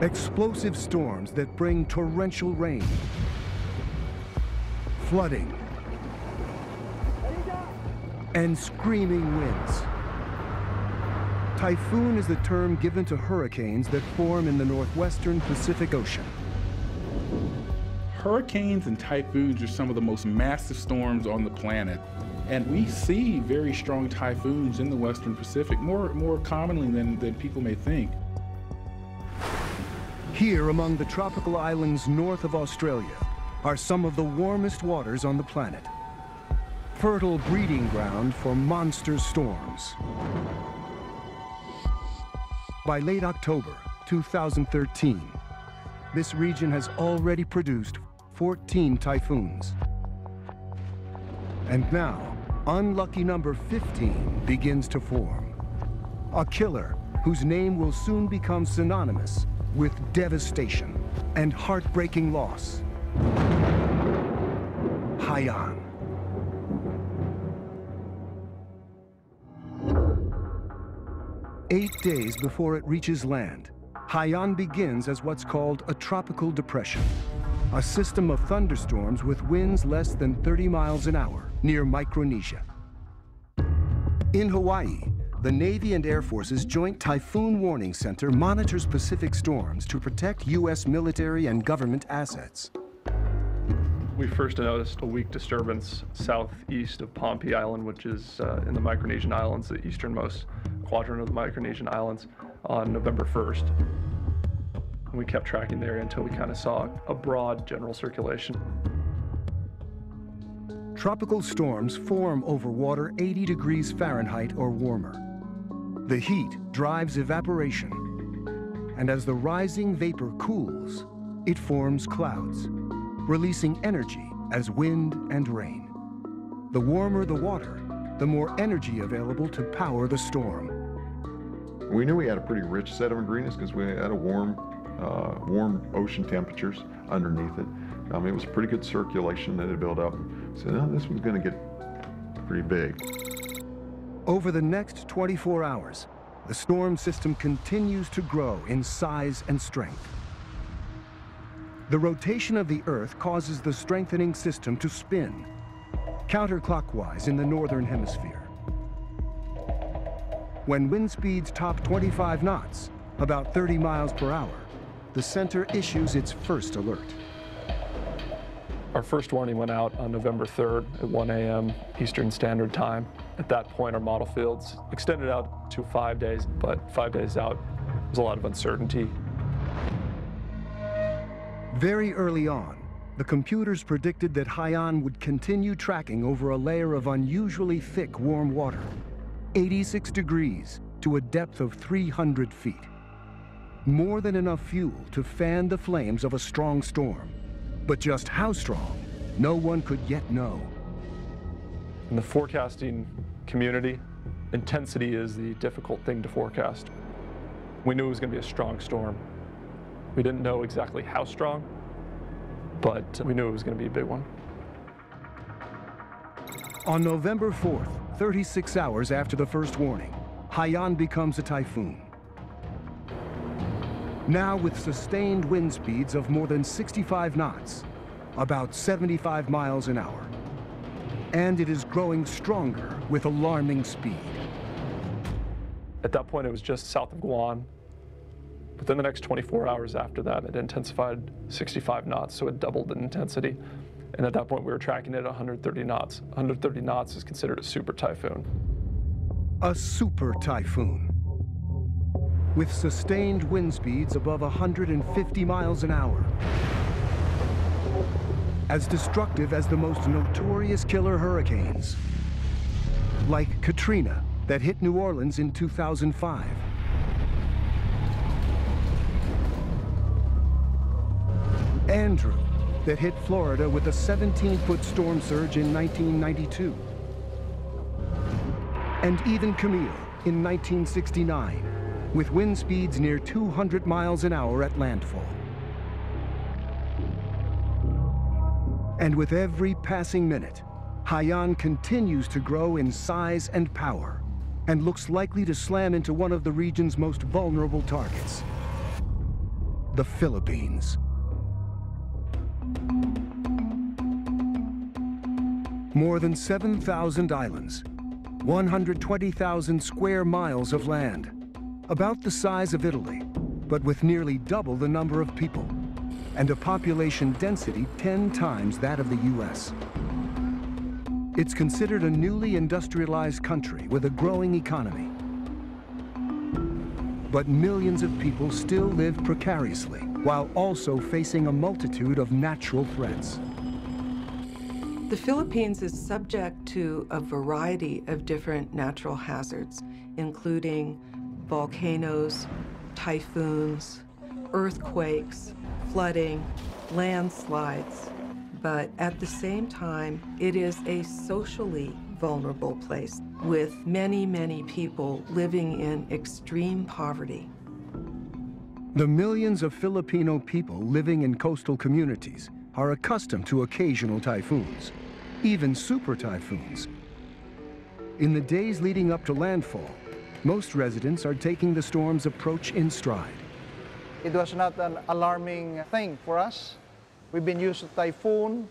Explosive storms that bring torrential rain, flooding, and screaming winds. Typhoon is the term given to hurricanes that form in the northwestern Pacific Ocean. Hurricanes and typhoons are some of the most massive storms on the planet. And we see very strong typhoons in the Western Pacific, more commonly than people may think. Here among the tropical islands north of Australia are some of the warmest waters on the planet. Fertile breeding ground for monster storms. By late October 2013, this region has already produced 14 typhoons. And now, unlucky number 15 begins to form. A killer whose name will soon become synonymous with devastation and heartbreaking loss. Haiyan. Eight days before it reaches land, Haiyan begins as what's called a tropical depression, a system of thunderstorms with winds less than 30 miles an hour near Micronesia. In Hawaii, the Navy and Air Force's Joint Typhoon Warning Center monitors Pacific storms to protect U.S. military and government assets. We first noticed a weak disturbance southeast of Pohnpei Island, which is in the Micronesian Islands, the easternmost quadrant of the Micronesian Islands, on November 1st. We kept tracking the area until we kind of saw a broad general circulation. Tropical storms form over water 80 degrees Fahrenheit or warmer. The heat drives evaporation, and as the rising vapor cools, it forms clouds, releasing energy as wind and rain. The warmer the water, the more energy available to power the storm. We knew we had a pretty rich set of ingredients because we had a warm ocean temperatures underneath it. It was pretty good circulation that had built up. So now this one's going to get pretty big. Over the next 24 hours, the storm system continues to grow in size and strength. The rotation of the Earth causes the strengthening system to spin counterclockwise in the northern hemisphere. When wind speeds top 25 knots, about 30 miles per hour, the center issues its first alert. Our first warning went out on November 3rd at 1 a.m. Eastern Standard Time. At that point, our model fields extended out to 5 days, but 5 days out, there was a lot of uncertainty. Very early on, the computers predicted that Haiyan would continue tracking over a layer of unusually thick warm water, 86 degrees to a depth of 300 feet. More than enough fuel to fan the flames of a strong storm. But just how strong, no one could yet know. In the forecasting community, intensity is the difficult thing to forecast. We knew it was going to be a strong storm. We didn't know exactly how strong, but we knew it was going to be a big one. On November 4th, 36 hours after the first warning, Haiyan becomes a typhoon. Now with sustained wind speeds of more than 65 knots, about 75 miles an hour. And it is growing stronger with alarming speed. At that point, it was just south of Guam. Within the next 24 hours after that, it intensified 65 knots, so it doubled in intensity. And at that point, we were tracking it at 130 knots. 130 knots is considered a super typhoon. A super typhoon. With sustained wind speeds above 150 miles an hour. As destructive as the most notorious killer hurricanes. Like Katrina, that hit New Orleans in 2005. Andrew, that hit Florida with a 17-foot storm surge in 1992. And even Camille in 1969, with wind speeds near 200 miles an hour at landfall. And with every passing minute, Haiyan continues to grow in size and power, and looks likely to slam into one of the region's most vulnerable targets. the Philippines. More than 7,000 islands, 120,000 square miles of land, about the size of Italy, but with nearly double the number of people, and a population density 10 times that of the US. It's considered a newly industrialized country with a growing economy. But millions of people still live precariously, while also facing a multitude of natural threats. The Philippines is subject to a variety of different natural hazards, including volcanoes, typhoons, earthquakes, flooding, landslides. But at the same time, it is a socially vulnerable place with many, many people living in extreme poverty. The millions of Filipino people living in coastal communities are accustomed to occasional typhoons, even super typhoons. In the days leading up to landfall, most residents are taking the storm's approach in stride. It was not an alarming thing for us. We've been used to typhoon,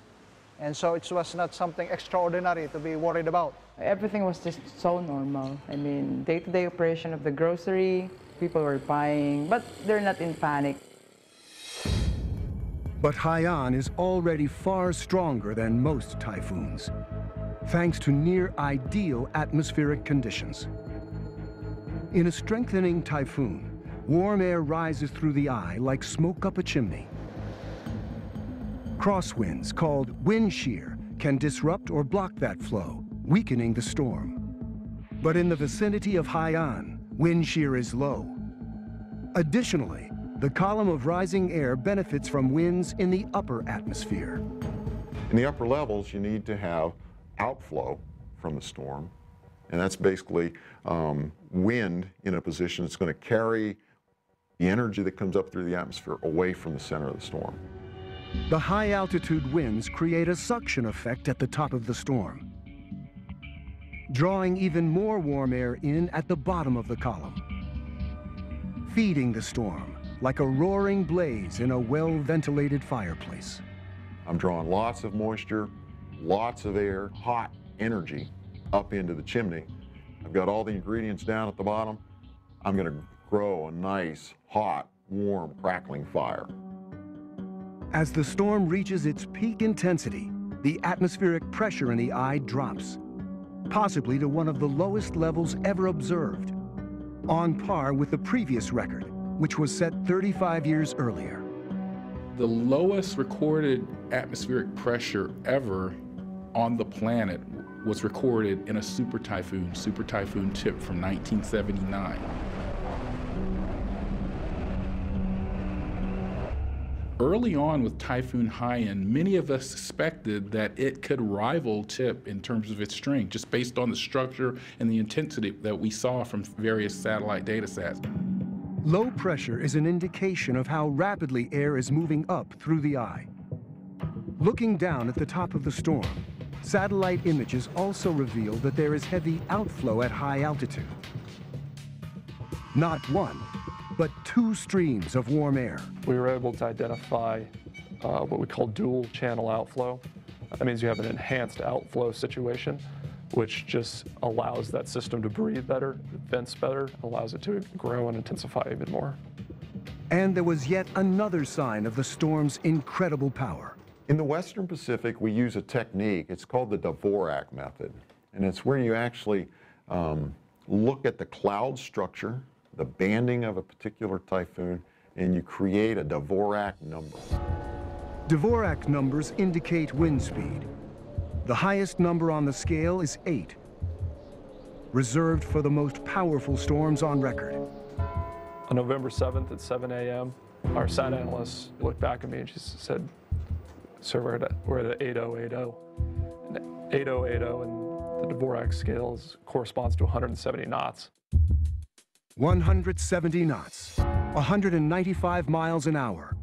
and so it was not something extraordinary to be worried about. Everything was just so normal. I mean, day-to-day operation of the grocery, people were buying, but they're not in panic. But Haiyan is already far stronger than most typhoons, thanks to near-ideal atmospheric conditions. In a strengthening typhoon, warm air rises through the eye like smoke up a chimney. Crosswinds, called wind shear, can disrupt or block that flow, weakening the storm. But in the vicinity of Haiyan, wind shear is low. Additionally, the column of rising air benefits from winds in the upper atmosphere. In the upper levels, you need to have outflow from the storm, and that's basically wind in a position that's going to carry the energy that comes up through the atmosphere away from the center of the storm. The high-altitude winds create a suction effect at the top of the storm, drawing even more warm air in at the bottom of the column, feeding the storm like a roaring blaze in a well-ventilated fireplace. I'm drawing lots of moisture, lots of air, hot energy up into the chimney. I've got all the ingredients down at the bottom. I'm going to grow a nice, hot, warm, crackling fire. As the storm reaches its peak intensity, the atmospheric pressure in the eye drops, possibly to one of the lowest levels ever observed, on par with the previous record, which was set 35 years earlier. The lowest recorded atmospheric pressure ever on the planet was recorded in a super typhoon Tip from 1979. Early on with Typhoon Haiyan, many of us suspected that it could rival Tip in terms of its strength, just based on the structure and the intensity that we saw from various satellite data sets. Low pressure is an indication of how rapidly air is moving up through the eye. Looking down at the top of the storm, satellite images also reveal that there is heavy outflow at high altitude. Not one, but two streams of warm air. We were able to identify what we call dual channel outflow. That means you have an enhanced outflow situation, which just allows that system to breathe better, vents better, allows it to grow and intensify even more. And there was yet another sign of the storm's incredible power. In the Western Pacific, we use a technique. It's called the Dvorak method. And it's where you actually look at the cloud structure, the banding of a particular typhoon, and you create a Dvorak number. Dvorak numbers indicate wind speed. The highest number on the scale is 8, reserved for the most powerful storms on record. On November 7th at 7 a.m., our SAT analyst looked back at me and she said, "Sir, we're at 8080. And 8080 in the Dvorak scale corresponds to 170 knots. 170 knots, 195 miles an hour.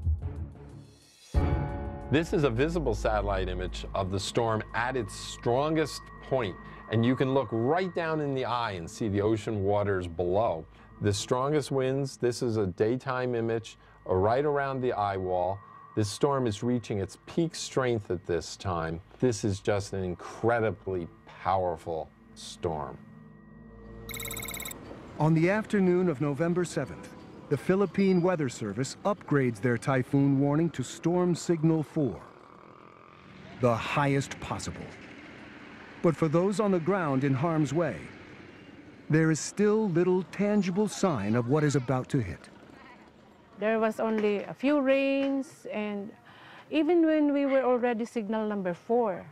This is a visible satellite image of the storm at its strongest point, and you can look right down in the eye and see the ocean waters below. The strongest winds, this is a daytime image, are right around the eye wall. This storm is reaching its peak strength at this time. This is just an incredibly powerful storm. On the afternoon of November 7th, the Philippine Weather Service upgrades their typhoon warning to Storm Signal 4, the highest possible. But for those on the ground in harm's way, there is still little tangible sign of what is about to hit. There was only a few rains, and even when we were already signal number 4,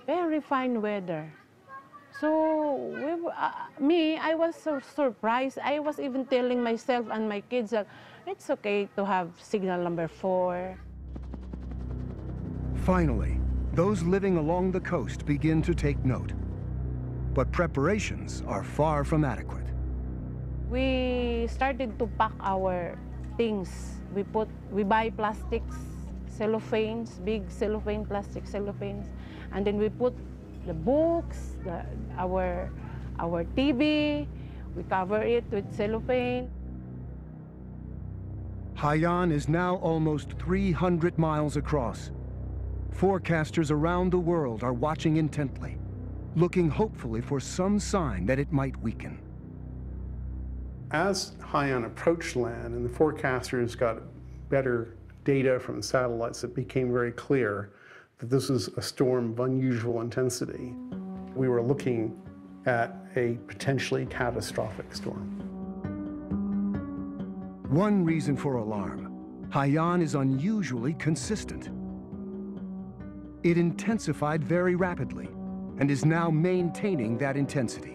very fine weather. So I was so surprised. I was even telling myself and my kids that it's okay to have signal number 4. Finally, those living along the coast begin to take note. But preparations are far from adequate. We started to pack our things. We buy plastics, cellophanes, big cellophane, plastic cellophanes, and then we put the books, our TV, we cover it with cellophane. Haiyan is now almost 300 miles across. Forecasters around the world are watching intently, looking hopefully for some sign that it might weaken. As Haiyan approached land and the forecasters got better data from satellites, it became very clear that this was a storm of unusual intensity. We were looking at a potentially catastrophic storm. One reason for alarm: Haiyan is unusually consistent. It intensified very rapidly and is now maintaining that intensity.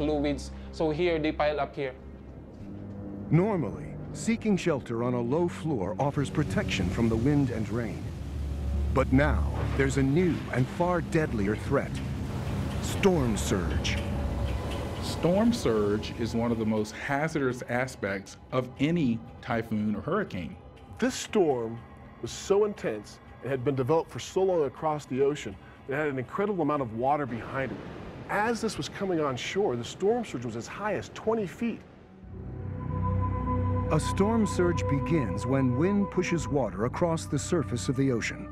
fluids. So here, they pile up here. Normally, seeking shelter on a low floor offers protection from the wind and rain. But now, there's a new and far deadlier threat: storm surge. Storm surge is one of the most hazardous aspects of any typhoon or hurricane. This storm was so intense and had been developed for so long across the ocean that it had an incredible amount of water behind it. As this was coming on shore, the storm surge was as high as 20 feet. A storm surge begins when wind pushes water across the surface of the ocean.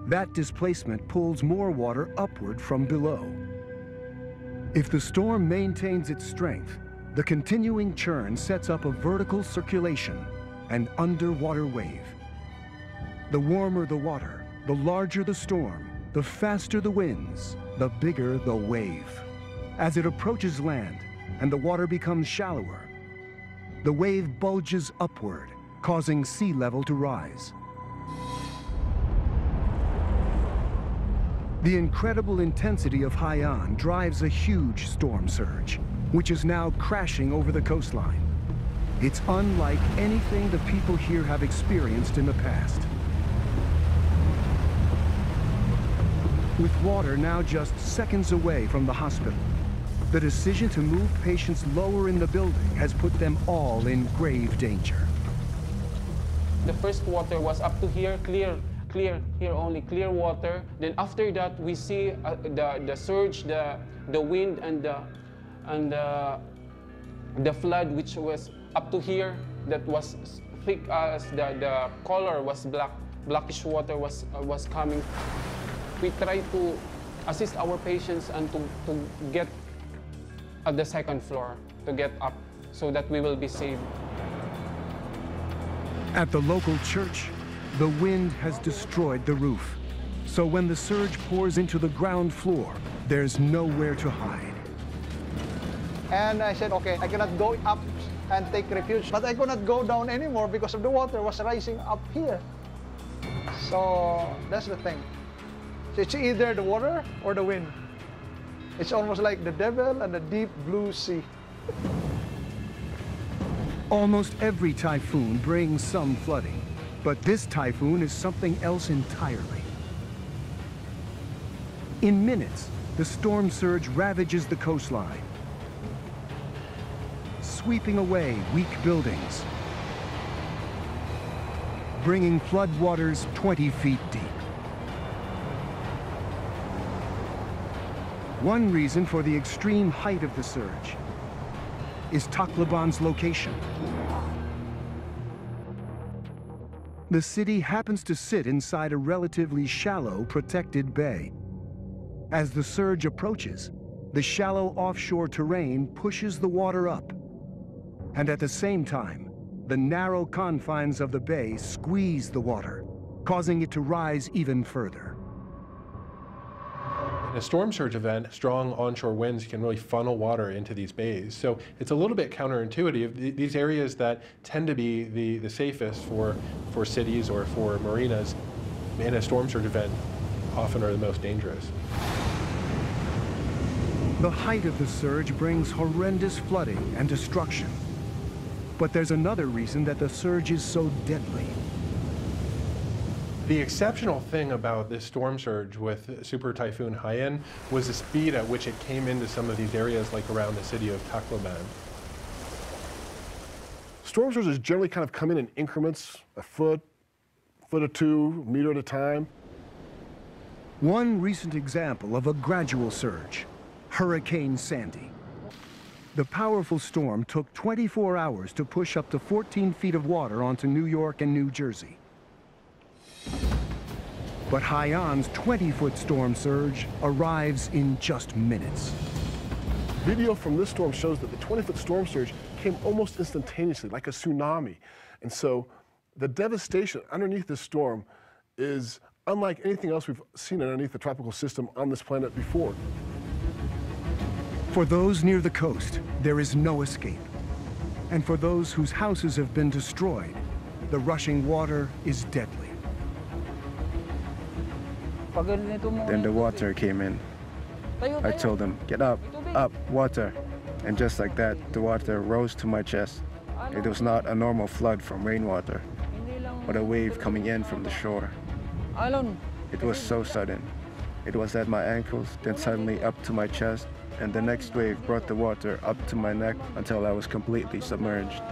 That displacement pulls more water upward from below. If the storm maintains its strength, the continuing churn sets up a vertical circulation, an underwater wave. The warmer the water, the larger the storm, the faster the winds, the bigger the wave. As it approaches land and the water becomes shallower, the wave bulges upward, causing sea level to rise. The incredible intensity of Haiyan drives a huge storm surge, which is now crashing over the coastline. It's unlike anything the people here have experienced in the past. With water now just seconds away from the hospital, the decision to move patients lower in the building has put them all in grave danger. The first water was up to here, clear, here only clear water. Then after that, we see the surge, the wind, and the flood, which was up to here, that was thick as the color was black, blackish water was coming. We try to assist our patients and to get at the second floor, to get up so that we will be saved. At the local church, the wind has destroyed the roof. So when the surge pours into the ground floor, there's nowhere to hide. And I said, okay, I cannot go up and take refuge, but I could not go down anymore because of the water was rising up here. So that's the thing. So it's either the water or the wind. It's almost like the devil and the deep blue sea. Almost every typhoon brings some flooding, but this typhoon is something else entirely. In minutes, the storm surge ravages the coastline, sweeping away weak buildings, bringing floodwaters 20 feet deep. One reason for the extreme height of the surge is Tacloban's location. The city happens to sit inside a relatively shallow, protected bay. As the surge approaches, the shallow offshore terrain pushes the water up. And at the same time, the narrow confines of the bay squeeze the water, causing it to rise even further. In a storm surge event, strong onshore winds can really funnel water into these bays. So it's a little bit counterintuitive. These areas that tend to be the safest for cities or for marinas in a storm surge event often are the most dangerous. The height of the surge brings horrendous flooding and destruction. But there's another reason that the surge is so deadly. The exceptional thing about this storm surge with Super Typhoon Haiyan was the speed at which it came into some of these areas, like around the city of Tacloban. Storm surges generally kind of come in increments, a foot or two, meter at a time. One recent example of a gradual surge, Hurricane Sandy. The powerful storm took 24 hours to push up to 14 feet of water onto New York and New Jersey. But Haiyan's 20-foot storm surge arrives in just minutes. Video from this storm shows that the 20-foot storm surge came almost instantaneously, like a tsunami. And so the devastation underneath this storm is unlike anything else we've seen underneath the tropical system on this planet before. For those near the coast, there is no escape. And for those whose houses have been destroyed, the rushing water is deadly. Then the water came in. I told them, get up. up water. And just like that, the water rose to my chest. It was not a normal flood from rainwater, but a wave coming in from the shore. It was so sudden. It was at my ankles, then suddenly up to my chest, and the next wave brought the water up to my neck until I was completely submerged.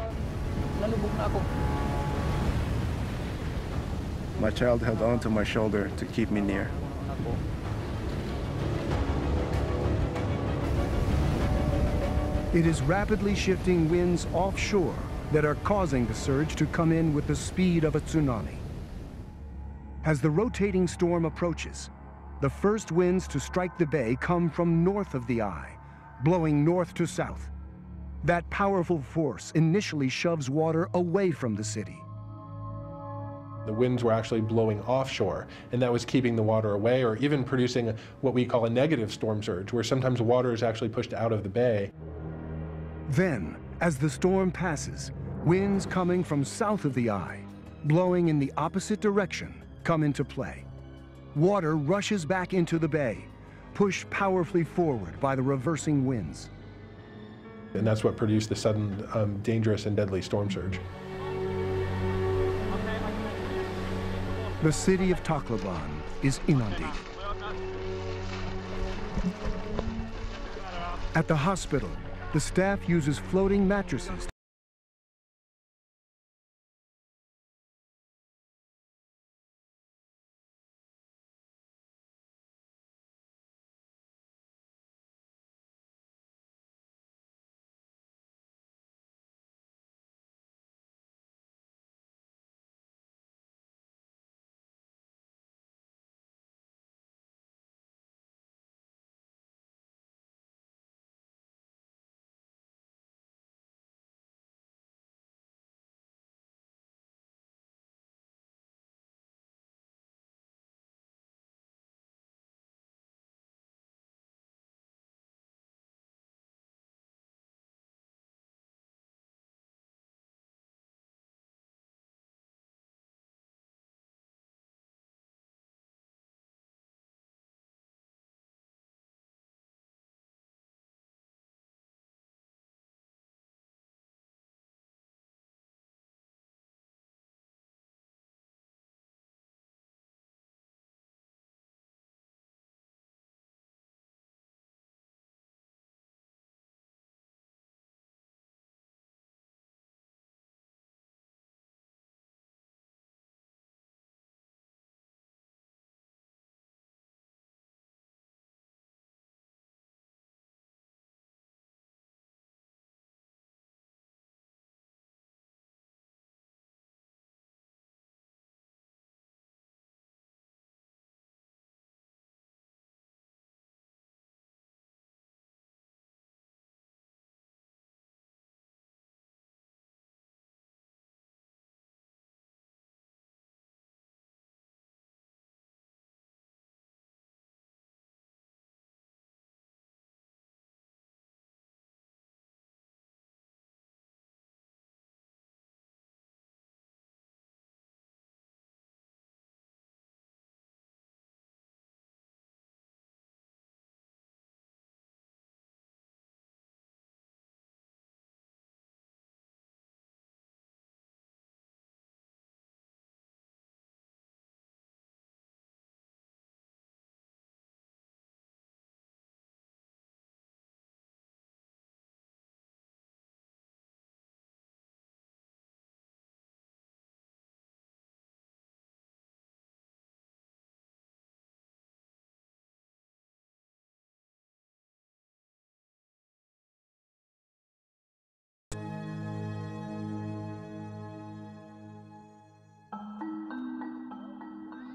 My child held onto my shoulder to keep me near. It is rapidly shifting winds offshore that are causing the surge to come in with the speed of a tsunami. As the rotating storm approaches, the first winds to strike the bay come from north of the eye, blowing north to south. That powerful force initially shoves water away from the city. The winds were actually blowing offshore, and that was keeping the water away, or even producing what we call a negative storm surge, where sometimes water is actually pushed out of the bay. Then, as the storm passes, winds coming from south of the eye, blowing in the opposite direction, come into play. Water rushes back into the bay, pushed powerfully forward by the reversing winds. And that's what produced the sudden, dangerous and deadly storm surge. The city of Tacloban is inundated. At the hospital, the staff uses floating mattresses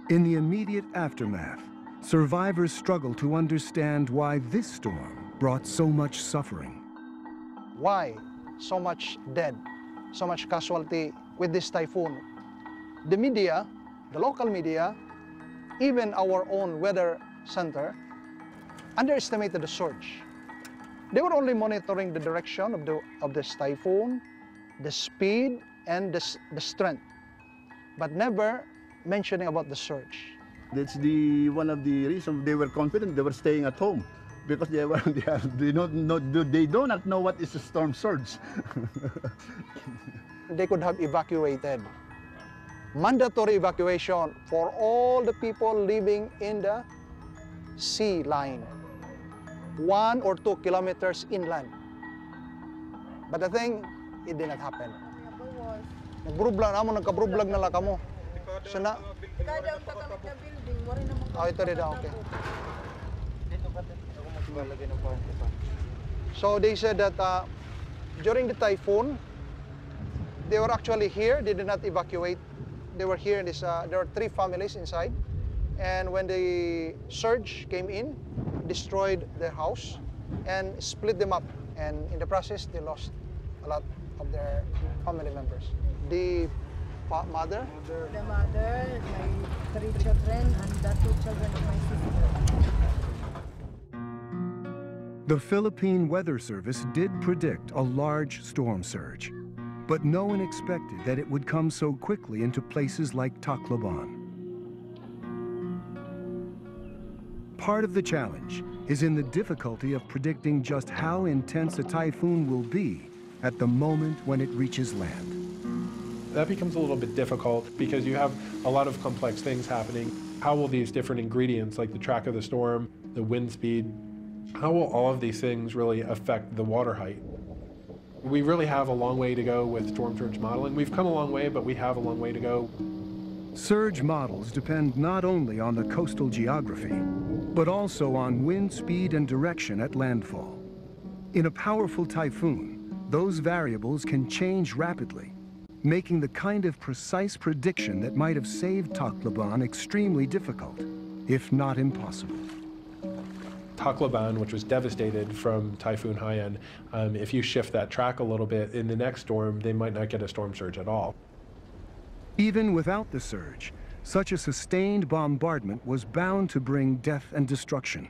In the immediate aftermath, survivors struggle to understand why this storm brought so much suffering. Why so much dead, so much casualty with this typhoon? The media, the local media, even our own weather center, underestimated the surge. They were only monitoring the direction of this typhoon, the speed, and the strength, but never mentioning about the surge. That's one of the reasons they were confident they were staying at home. because they do not know what is a storm surge. They could have evacuated. Mandatory evacuation for all the people living in the sea line, 1 or 2 kilometers inland. But the thing, it did not happen. Nagbrublag na mo, nagkabrublag na lang kamo. So na, ito rin daw, okay. So they said that during the typhoon, they were actually here. They did not evacuate. They were here in this, there were 3 families inside. And when the surge came in, destroyed their house and split them up. And in the process, they lost a lot of their family members. The mother? The mother, my 3 children, and the 2 children of my sister. The Philippine Weather Service did predict a large storm surge, but no one expected that it would come so quickly into places like Tacloban. Part of the challenge is in the difficulty of predicting just how intense a typhoon will be at the moment when it reaches land. That becomes a little bit difficult because you have a lot of complex things happening. How will these different ingredients, like the track of the storm, the wind speed, how will all of these things really affect the water height? We really have a long way to go with storm surge modeling. We've come a long way, but we have a long way to go. Surge models depend not only on the coastal geography, but also on wind speed and direction at landfall. In a powerful typhoon, those variables can change rapidly, making the kind of precise prediction that might have saved Tacloban extremely difficult, if not impossible. Tacloban, which was devastated from Typhoon Haiyan, if you shift that track a little bit, in the next storm, they might not get a storm surge at all. Even without the surge, such a sustained bombardment was bound to bring death and destruction.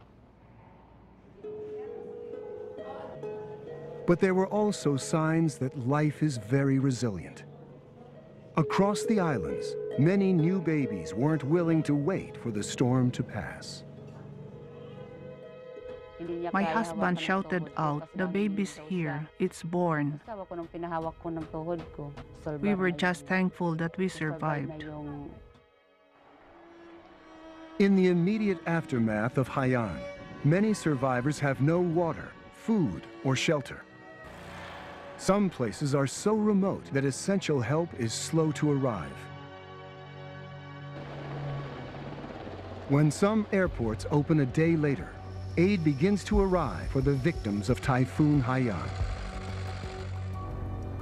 But there were also signs that life is very resilient. Across the islands, many new babies weren't willing to wait for the storm to pass. My husband shouted out, "The baby's here, it's born." We were just thankful that we survived. In the immediate aftermath of Haiyan, many survivors have no water, food, or shelter. Some places are so remote that essential help is slow to arrive. When some airports open a day later, aid begins to arrive for the victims of Typhoon Haiyan.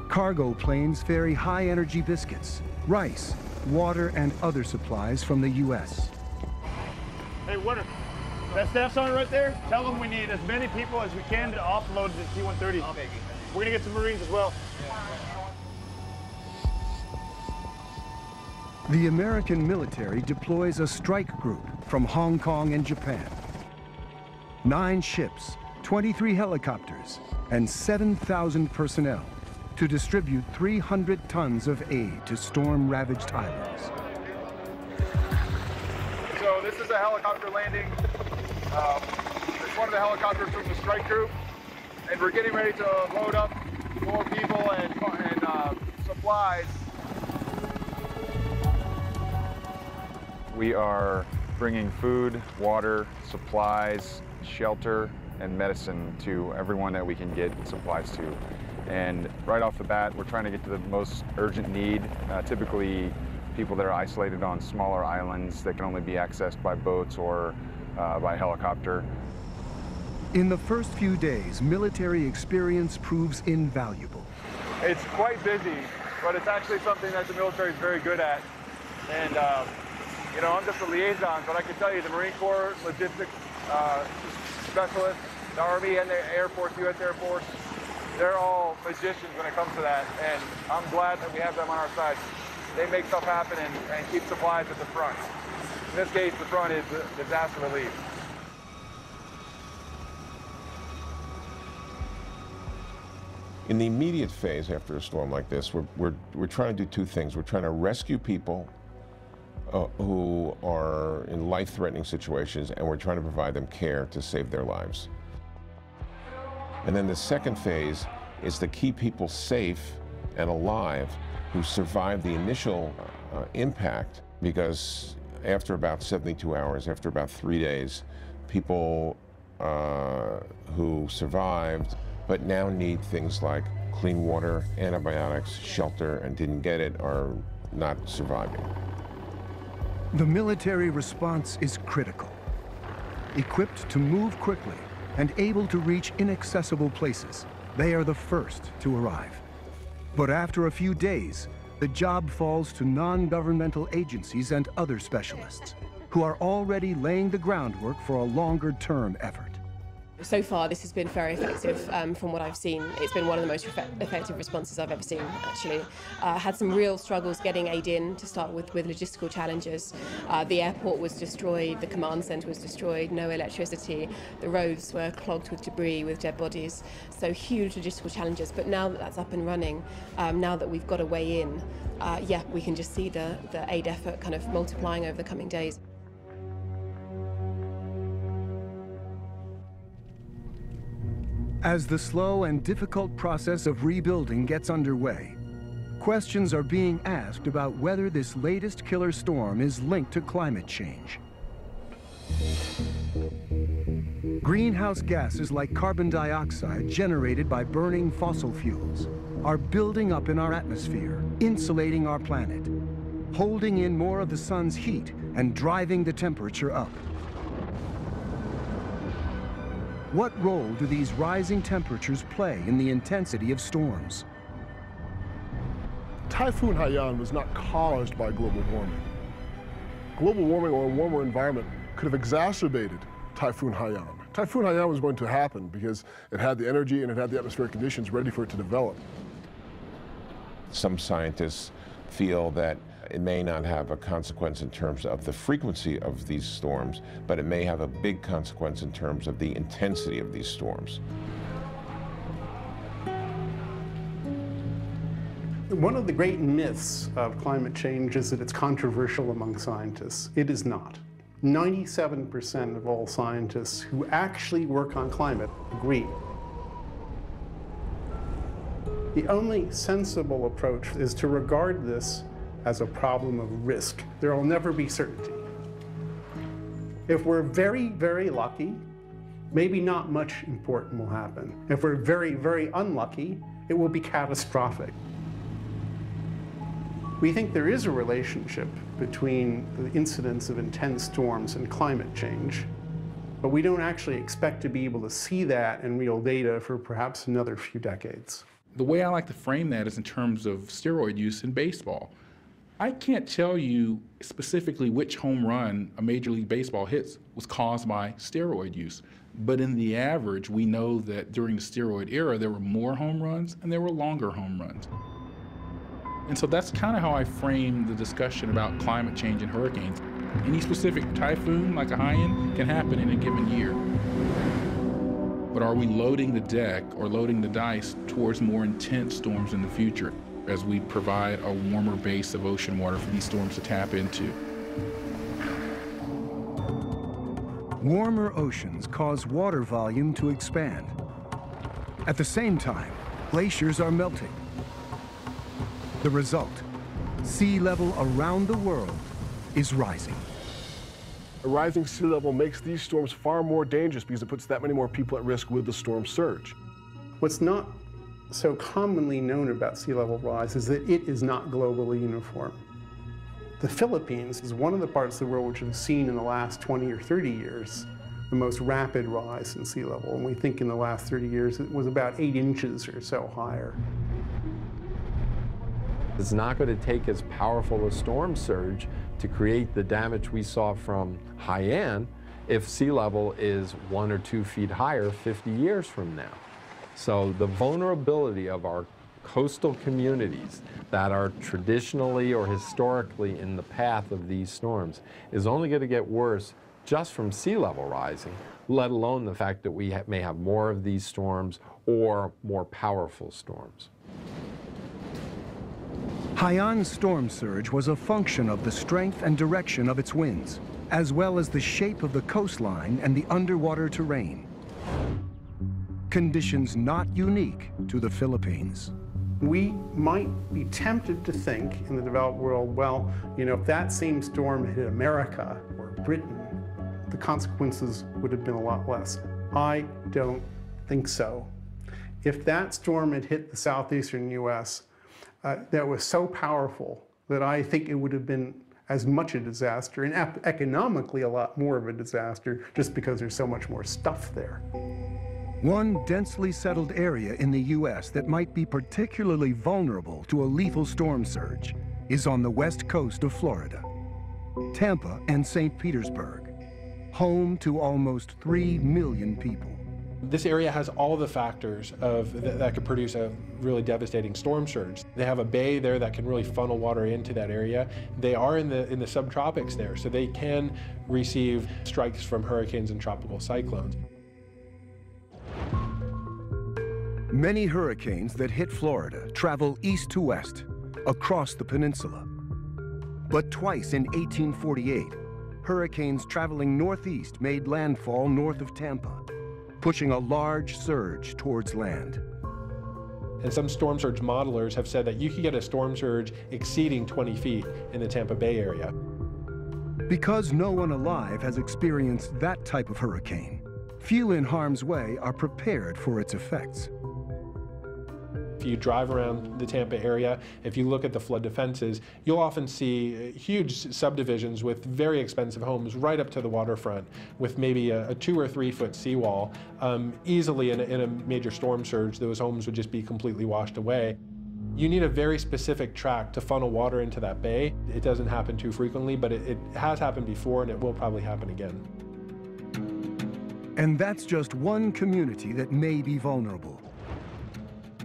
Cargo planes ferry high-energy biscuits, rice, water, and other supplies from the U.S. Hey, that staff sergeant right there, tell them we need as many people as we can to offload the T-130. We're gonna get some Marines as well. The American military deploys a strike group from Hong Kong and Japan. 9 ships, 23 helicopters, and 7,000 personnel to distribute 300 tons of aid to storm-ravaged islands. So this is a helicopter landing. It's one of the helicopters from the strike group, and we're getting ready to load up more people and supplies. We are bringing food, water, supplies, shelter, and medicine to everyone that we can get supplies to. And right off the bat, we're trying to get to the most urgent need, typically people that are isolated on smaller islands that can only be accessed by boats or by helicopter. In the first few days, military experience proves invaluable. It's quite busy, but it's actually something that the military is very good at. And you know, I'm just a liaison, but I can tell you the Marine Corps logistics specialists, the Army and the Air Force, U.S. Air Force, they're all magicians when it comes to that, and I'm glad that we have them on our side. They make stuff happen and keep supplies at the front. In this case, the front is disaster relief. In the immediate phase after a storm like this, we're trying to do 2 things. We're trying to rescue people who are in life-threatening situations, and we're trying to provide them care to save their lives. And then the second phase is to keep people safe and alive who survived the initial impact, because after about 72 hours, after about 3 days, people who survived but now need things like clean water, antibiotics, shelter, and didn't get it are not surviving. The military response is critical. Equipped to move quickly and able to reach inaccessible places, they are the first to arrive. But after a few days, the job falls to non-governmental agencies and other specialists who are already laying the groundwork for a longer-term effort. So far, this has been very effective from what I've seen. It's been one of the most effective responses I've ever seen, actually. Had some real struggles getting aid in to start with logistical challenges. The airport was destroyed, the command center was destroyed, no electricity, the roads were clogged with debris, with dead bodies. So huge logistical challenges. But now that that's up and running, now that we've got a way in, yeah, we can just see the aid effort kind of multiplying over the coming days. As the slow and difficult process of rebuilding gets underway, questions are being asked about whether this latest killer storm is linked to climate change. Greenhouse gases like carbon dioxide generated by burning fossil fuels are building up in our atmosphere, insulating our planet, holding in more of the sun's heat and driving the temperature up. What role do these rising temperatures play in the intensity of storms? Typhoon Haiyan was not caused by global warming. Global warming or a warmer environment could have exacerbated Typhoon Haiyan. Typhoon Haiyan was going to happen because it had the energy and it had the atmospheric conditions ready for it to develop. Some scientists feel that it may not have a consequence in terms of the frequency of these storms, but it may have a big consequence in terms of the intensity of these storms. One of the great myths of climate change is that it's controversial among scientists. It is not. 97% of all scientists who actually work on climate agree. The only sensible approach is to regard this as a problem of risk. There will never be certainty. If we're very, very lucky, maybe not much important will happen. If we're very, very unlucky, it will be catastrophic. We think there is a relationship between the incidence of intense storms and climate change, but we don't actually expect to be able to see that in real data for perhaps another few decades. The way I like to frame that is in terms of steroid use in baseball. I can't tell you specifically which home run a Major League Baseball hits was caused by steroid use. But in the average, we know that during the steroid era, there were more home runs and there were longer home runs. And so that's kind of how I frame the discussion about climate change and hurricanes. Any specific typhoon, like a Haiyan, can happen in a given year. But are we loading the deck or loading the dice towards more intense storms in the future as we provide a warmer base of ocean water for these storms to tap into? Warmer oceans cause water volume to expand. At the same time, glaciers are melting. The result, sea level around the world is rising. A rising sea level makes these storms far more dangerous because it puts that many more people at risk with the storm surge. What's not so commonly known about sea level rise is that it is not globally uniform. The Philippines is one of the parts of the world which has seen in the last 20 or 30 years the most rapid rise in sea level. And we think in the last 30 years it was about 8 inches or so higher. It's not going to take as powerful a storm surge to create the damage we saw from Haiyan if sea level is 1 or 2 feet higher 50 years from now. So the vulnerability of our coastal communities that are traditionally or historically in the path of these storms is only going to get worse just from sea level rising, let alone the fact that we may have more of these storms or more powerful storms. Haiyan's storm surge was a function of the strength and direction of its winds, as well as the shape of the coastline and the underwater terrain. conditions not unique to the Philippines. We might be tempted to think in the developed world, well, if that same storm hit America or Britain, the consequences would have been a lot less. I don't think so. If that storm had hit the southeastern US, that was so powerful that I think it would have been as much a disaster and economically a lot more of a disaster just because there's so much more stuff there. One densely settled area in the US that might be particularly vulnerable to a lethal storm surge is on the west coast of Florida. Tampa and St. Petersburg, home to almost 3 million people. This area has all the factors that could produce a really devastating storm surge. They have a bay there that can really funnel water into that area. They are in the subtropics there, so they can receive strikes from hurricanes and tropical cyclones. Many hurricanes that hit Florida travel east to west, across the peninsula. But twice in 1848, hurricanes traveling northeast made landfall north of Tampa, pushing a large surge towards land. And some storm surge modelers have said that you could get a storm surge exceeding 20 feet in the Tampa Bay area. Because no one alive has experienced that type of hurricane, few in harm's way are prepared for its effects. If you drive around the Tampa area, if you look at the flood defenses, you'll often see huge subdivisions with very expensive homes right up to the waterfront with maybe a 2 or 3 foot seawall. Easily in a major storm surge, those homes would just be completely washed away. You need a very specific track to funnel water into that bay. It doesn't happen too frequently, but it has happened before and it will probably happen again. And that's just one community that may be vulnerable.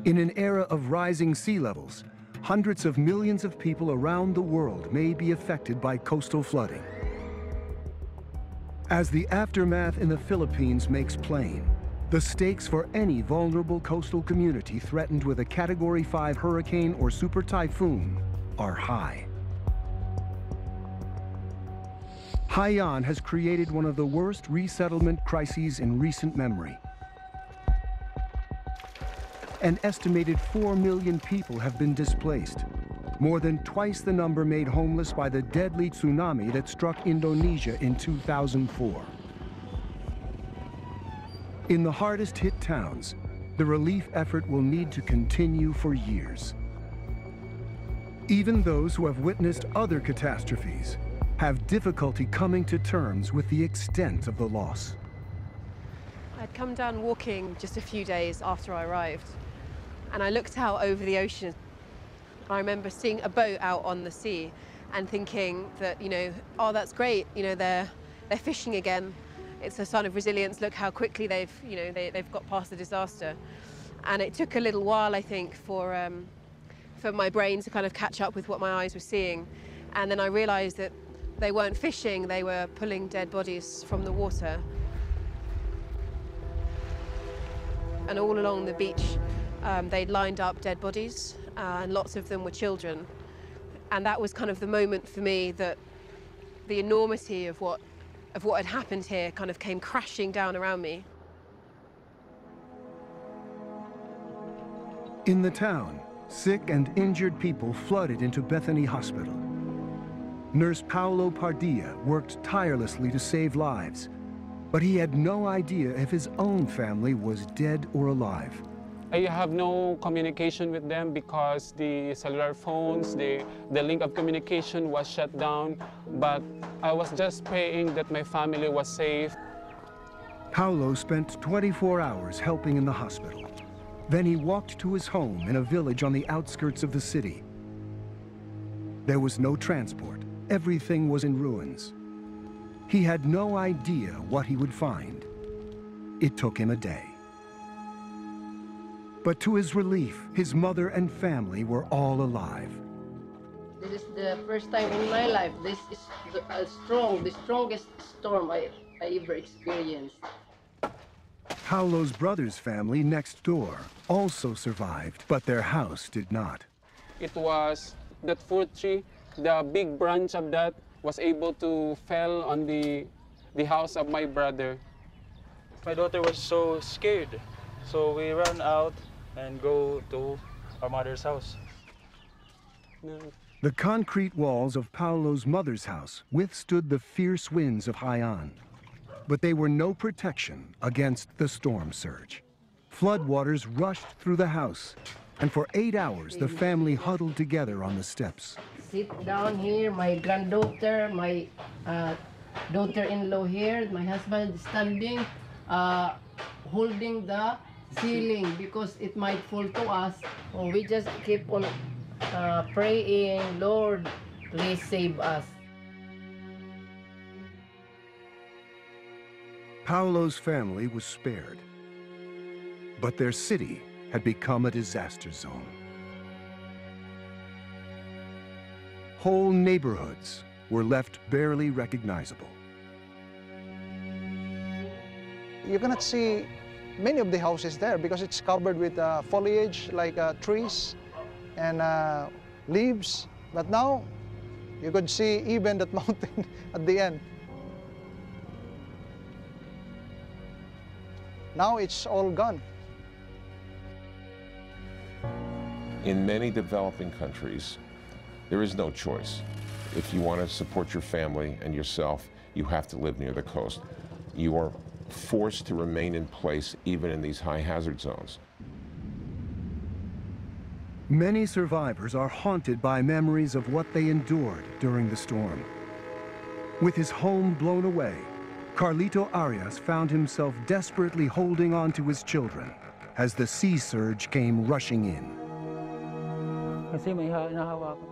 In an era of rising sea levels, hundreds of millions of people around the world may be affected by coastal flooding. As the aftermath in the Philippines makes plain, the stakes for any vulnerable coastal community threatened with a Category 5 hurricane or super typhoon are high. Haiyan has created one of the worst resettlement crises in recent memory. An estimated 4 million people have been displaced, more than twice the number made homeless by the deadly tsunami that struck Indonesia in 2004. In the hardest hit towns, the relief effort will need to continue for years. Even those who have witnessed other catastrophes have difficulty coming to terms with the extent of the loss. I'd come down walking just a few days after I arrived, and I looked out over the ocean. I remember seeing a boat out on the sea and thinking that, oh, that's great, they're fishing again. It's a sign of resilience. Look how quickly they've got past the disaster. And it took a little while, I think, for my brain to kind of catch up with what my eyes were seeing. And then I realized that they weren't fishing, they were pulling dead bodies from the water. And all along the beach, they'd lined up dead bodies, and lots of them were children. And that was kind of the moment for me that the enormity of what had happened here kind of came crashing down around me. In the town, sick and injured people flooded into Bethany Hospital. Nurse Paulo Pardilla worked tirelessly to save lives, but he had no idea if his own family was dead or alive. I have no communication with them because the cellular phones, the link of communication was shut down, but I was just praying that my family was safe. Paulo spent 24 hours helping in the hospital. Then he walked to his home in a village on the outskirts of the city. There was no transport. Everything was in ruins. He had no idea what he would find. It took him a day. But to his relief, his mother and family were all alive. This is the first time in my life. This is the strongest storm I ever experienced. Paulo's brother's family next door also survived, but their house did not. It was that fruit tree, the big branch of that was able to fell on the house of my brother. My daughter was so scared So we run out and go to our mother's house. The concrete walls of Paulo's mother's house withstood the fierce winds of Haiyan, but they were no protection against the storm surge. Floodwaters rushed through the house, and for 8 hours the family huddled together on the steps. Sit down here, my granddaughter, my daughter-in-law here, my husband standing, holding the ceiling because it might fall to us. So we just keep on praying, Lord, please save us. Paulo's family was spared, but their city had become a disaster zone. Whole neighborhoods were left barely recognizable. You cannot see many of the houses there because it's covered with foliage like trees and leaves. But now you could see even that mountain at the end. Now it's all gone. In many developing countries, there is no choice. If you want to support your family and yourself, you have to live near the coast. You are forced to remain in place even in these high hazard zones. Many survivors are haunted by memories of what they endured during the storm. With his home blown away, Carlito Arias found himself desperately holding on to his children as the sea surge came rushing in.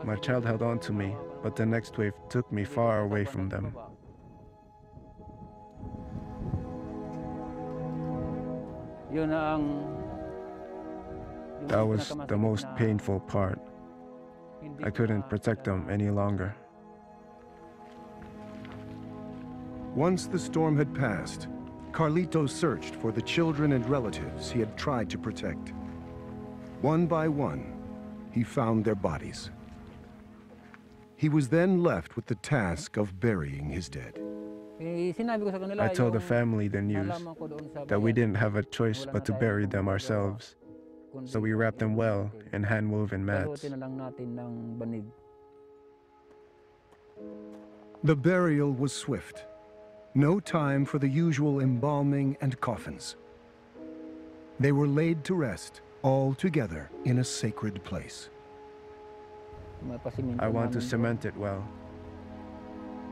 My child held on to me, but the next wave took me far away from them. That was the most painful part. I couldn't protect them any longer. Once the storm had passed, Carlito searched for the children and relatives he had tried to protect. One by one, he found their bodies. He was then left with the task of burying his dead. I told the family the news, that we didn't have a choice but to bury them ourselves. So we wrapped them well in hand-woven mats. The burial was swift. No time for the usual embalming and coffins. They were laid to rest, all together in a sacred place. I want to cement it well,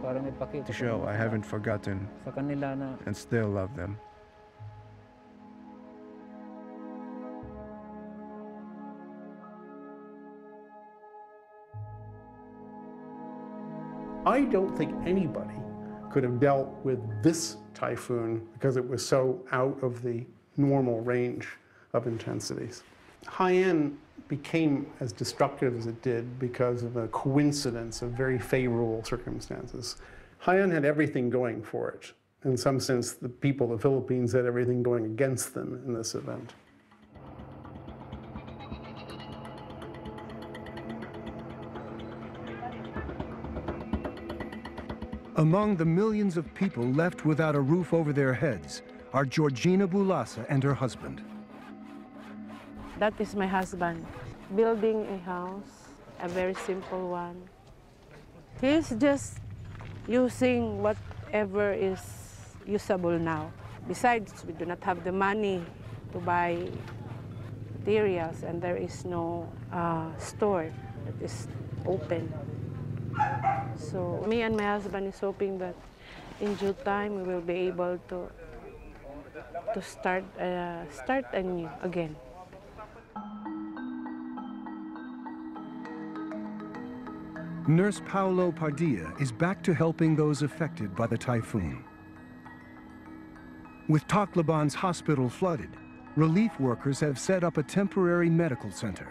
to show I haven't forgotten and still love them. I don't think anybody could have dealt with this typhoon because it was so out of the normal range of intensities. Haiyan became as destructive as it did because of a coincidence of very favorable circumstances. Haiyan had everything going for it. In some sense, the people of the Philippines had everything going against them in this event. Among the millions of people left without a roof over their heads are Georgina Bulasa and her husband. That is my husband, building a house, a very simple one. He's just using whatever is usable now. Besides, we do not have the money to buy materials, and there is no store that is open. So me and my husband is hoping that in due time we will be able to start anew again. Nurse Paulo Padilla is back to helping those affected by the typhoon. With Tacloban's hospital flooded, relief workers have set up a temporary medical center.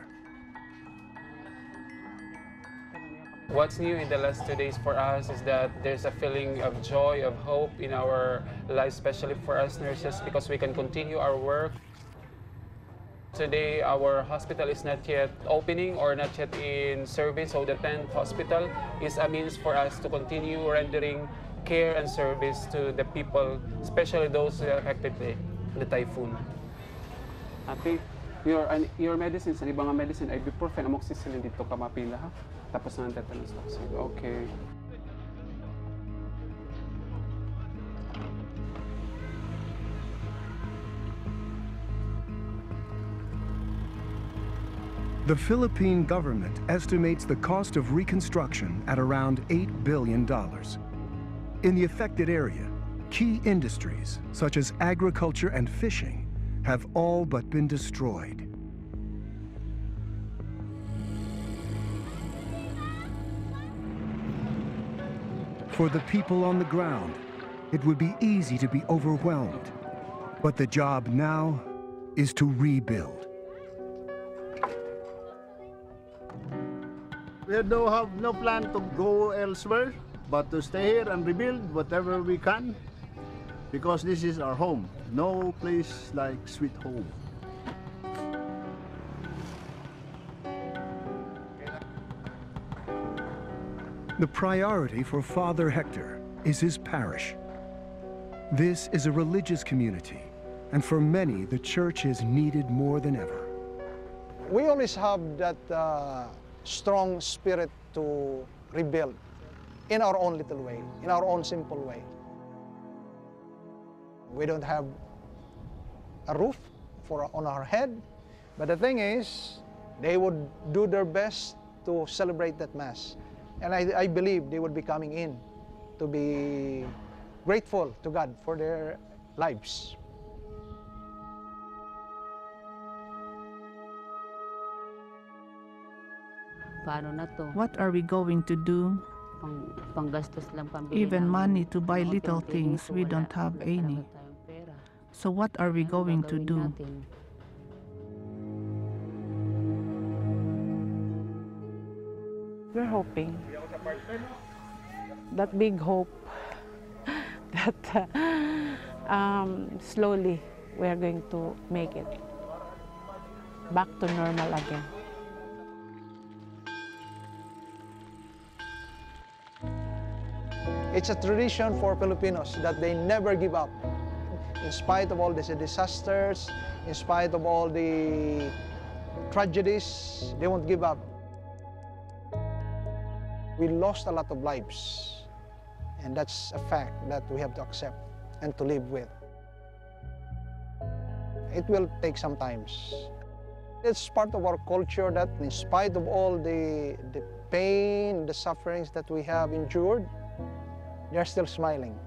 What's new in the last 2 days for us is that there's a feeling of joy, of hope in our lives, especially for us nurses, because we can continue our work. Today, our hospital is not yet opening or not yet in service, so the tent hospital is a means for us to continue rendering care and service to the people, especially those affected by the typhoon. Ate, your medicines, ang ibang medicine, ibuprofen, amoxicillin dito ka mapila ha. Tapos na ang tetanus vaccine. Okay. The Philippine government estimates the cost of reconstruction at around $8 billion. In the affected area, key industries, such as agriculture and fishing, have all but been destroyed. For the people on the ground, it would be easy to be overwhelmed. But the job now is to rebuild. We don't have no plan to go elsewhere, but to stay here and rebuild whatever we can, because this is our home. No place like sweet home. The priority for Father Hector is his parish. This is a religious community, and for many, the church is needed more than ever. We always have that strong spirit to rebuild in our own little way, in our own simple way. We don't have a roof on our head, but the thing is, they would do their best to celebrate that Mass. And I believe they would be coming in to be grateful to God for their lives. What are we going to do? Even money to buy little things, we don't have any. So what are we going to do? We're hoping, that big hope, that slowly we are going to make it back to normal again. It's a tradition for Filipinos that they never give up. In spite of all these disasters, in spite of all the tragedies, they won't give up. We lost a lot of lives, and that's a fact that we have to accept and to live with. It will take some time. It's part of our culture that in spite of all the pain, the sufferings that we have endured, they're still smiling.